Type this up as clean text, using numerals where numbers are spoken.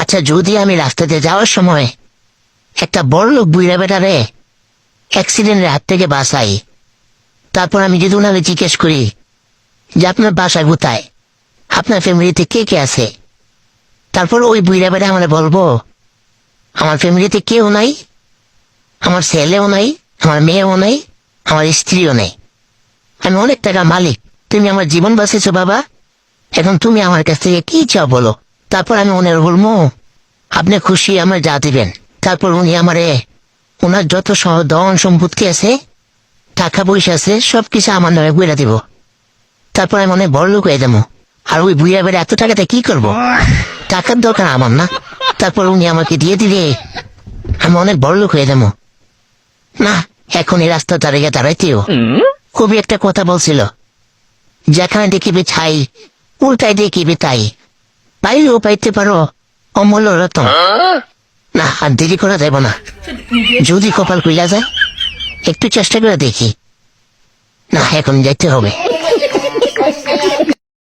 আচ্ছা যদি আমি রাস্তাতে যাওয়ার সময় একটা বড় লোক বুইরা বেটারে অ্যাক্সিডেন্টের হাত থেকে বাঁচাই, তারপর আমি যদি ওনাকে জিজ্ঞেস করি যে আপনার বাসা কোথায়, আপনার ফ্যামিলিতে কে কে আছে, তারপর ওই বুইরা বেটা আমরা বলবো আমার ফ্যামিলিতে কেউ নাই, আমার ছেলেও নাই, আমার মেয়েও নাই, আমার স্ত্রীও নেই, আমি অনেক টাকা মালিক, তুমি আমার জীবন বাঁচিয়েছো বাবা, এখন তুমি আমার কাছ থেকে কি চাও বলো। তারপর আমি ওনার বলবো আপনি খুশি আমার যা দিবেন। তারপর উনি আমারে ওনার যত ধন সম্পত্তি আছে, টাকা পয়সা আছে, সবকিছু আমার নামে বইরা দিব। তারপর আমি অনেক বড় লোক হয়ে যাবো। আর ওই বুড়িয়া বেড়ে এত টাকাতে কি করব? টাকার দরকার আমার না। তারপর উনি আমাকে দিয়ে দিলে আমি অনেক বড় লোক হয়ে যাবো। না, এখন এই রাস্তা দাঁড়িয়ে দাঁড়াইতেও খুবই একটা কথা বলছিল, যেখানে দেখিবে ছাই উল্টাই দেখিবে তাই, পাইলেও পাইতে পারো অমূল্য রতন। না, আর দেরি করা যাব না, যদি কপাল খুইলা যায় একটু চেষ্টা করে দেখি। না, এখন যাইতে হবে।